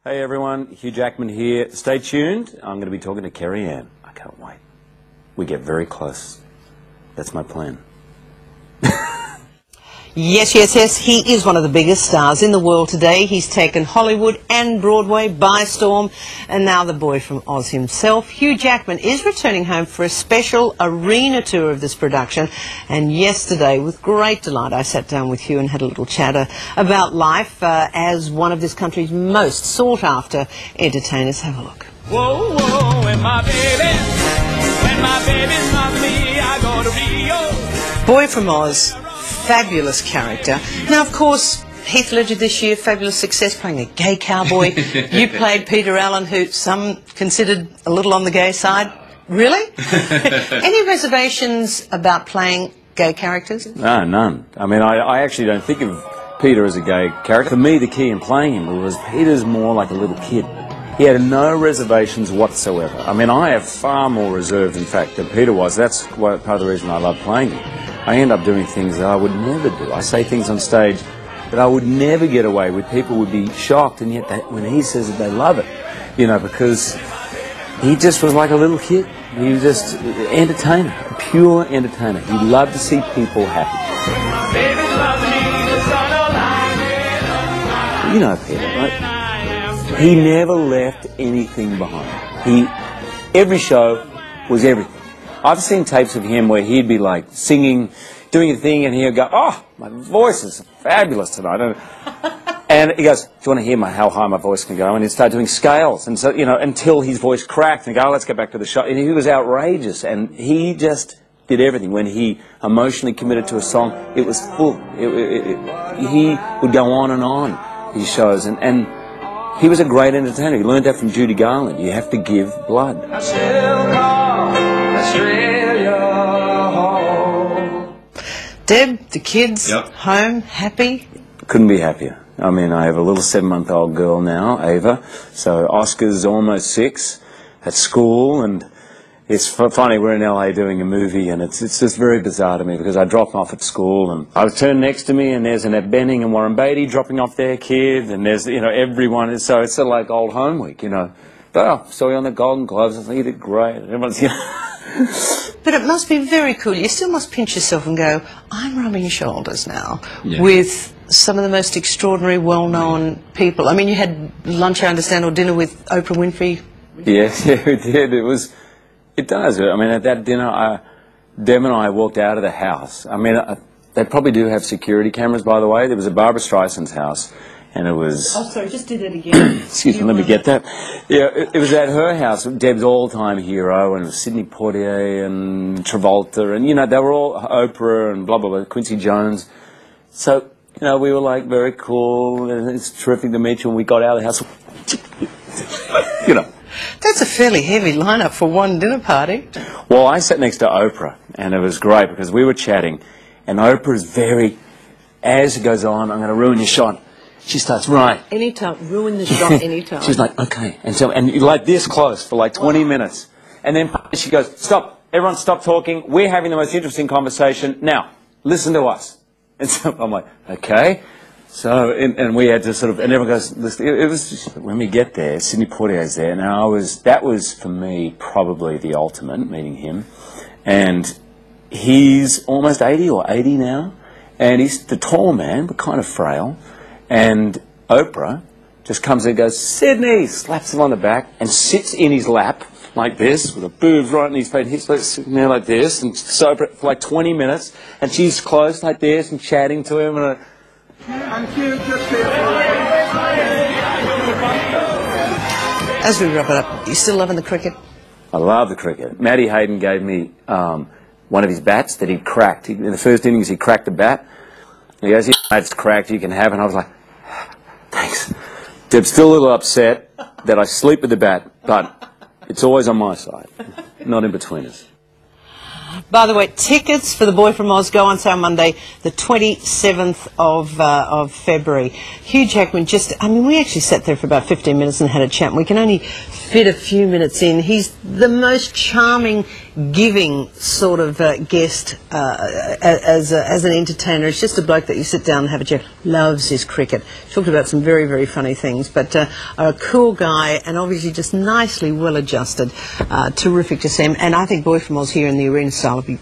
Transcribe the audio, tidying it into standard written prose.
Hey everyone, Hugh Jackman here. Stay tuned. I'm going to be talking to Kerry Ann. I can't wait. We get very close. That's my plan. Yes. He is one of the biggest stars in the world today. He's taken Hollywood and Broadway by storm. And now the boy from Oz himself, Hugh Jackman, is returning home for a special arena tour of this production. And yesterday, with great delight, I sat down with Hugh and had a little chatter about life as one of this country's most sought-after entertainers. Have a look. Whoa, whoa, when my baby's not me, I go to Rio. Boy from Oz. Fabulous character. Now, of course, Heath Ledger this year, fabulous success playing a gay cowboy. You played Peter Allen, who some considered a little on the gay side. Really? Any reservations about playing gay characters? No, none. I mean, I actually don't think of Peter as a gay character. For me, the key in playing him was Peter's more like a little kid. He had no reservations whatsoever. I mean, I have far more reserved, in fact, than Peter was. That's part of the reason I love playing him. I end up doing things that I would never do. I say things on stage that I would never get away with. People would be shocked, and yet when he says it, they love it. You know, because he just was like a little kid. He was just an entertainer, a pure entertainer. He loved to see people happy. You know Peter, right? He never left anything behind. Every show was everything. I've seen tapes of him where he'd be like singing, doing a thing, and he'd go, "Oh, my voice is fabulous tonight." And he goes, "Do you want to hear how high my voice can go?" And he'd start doing scales, and so, you know, until his voice cracked, and go, "Oh, let's get back to the show." And he was outrageous, and he just did everything. When he emotionally committed to a song, it was full. He would go on his shows, and he was a great entertainer. He learned that from Judy Garland. You have to give blood. Deb, the kids, home, happy? Couldn't be happier. I mean, I have a little 7-month-old girl now, Ava. So Oscar's almost 6 at school, and it's funny, we're in LA doing a movie, and it's just very bizarre to me because I drop them off at school, and I was turned next to me, and there's Annette Bening and Warren Beatty dropping off their kid, and there's, you know, everyone. So it's sort of like old home week, you know. But oh, saw you on the Golden Globes. I think you did great. Everyone's, you know. But it must be very cool. You still must pinch yourself and go, I'm rubbing shoulders now with some of the most extraordinary, well-known people. I mean, you had lunch, I understand, or dinner with Oprah Winfrey. Yes, yeah, we did. It does. I mean, at that dinner, Deb and I walked out of the house. I mean, they probably do have security cameras, by the way. There was a Barbra Streisand's house. And it was... Oh, sorry, just did it again. Excuse me, let me get that. Yeah, it was at her house, Deb's all-time hero, and Sidney Poitier and Travolta, and, you know, they were all Oprah and blah, blah, blah, Quincy Jones. So, you know, we were like, very cool, and it's terrific to meet you, and we got out of the house, you know. That's a fairly heavy lineup for one dinner party. Well, I sat next to Oprah, and it was great, because we were chatting, and Oprah is very, as it goes on, I'm going to ruin your shot. She starts, right. Anytime, ruin the shot anytime. She's like, okay. And you're like this close for like 20 minutes. And then she goes, stop, everyone stop talking. We're having the most interesting conversation. Now, listen to us. And so I'm like, okay. So, and we had to sort of, and everyone goes, listen. It was just, when we get there, Sidney Poitier's there. And that was for me probably the ultimate, meeting him. And he's almost 80 or 80 now. And he's the tall man, but kind of frail. And Oprah just comes in and goes, Sidney, slaps him on the back and sits in his lap like this with her boobs right in his face. He's like sitting there like this, and so for like 20 minutes, and she's close like this and chatting to him. And as we wrap it up, you still loving the cricket? I love the cricket. Matty Hayden gave me one of his bats that he'd cracked. In the first innings, he cracked the bat. He goes, yeah, it's cracked, you can have it. And I was like, thanks. Deb's still a little upset that I sleep with the bat, but it's always on my side, not in between us. By the way, tickets for The Boy from Oz go on sale Monday, the 27th of February. Hugh Jackman we actually sat there for about 15 minutes and had a chat. We can only fit a few minutes in. He's the most charming, giving sort of guest as an entertainer. He's just a bloke that you sit down and have a chat. Loves his cricket. Talked about some very, very funny things, but a cool guy and obviously just nicely well adjusted. Terrific to see him. And I think Boy from Oz here in the arena style will be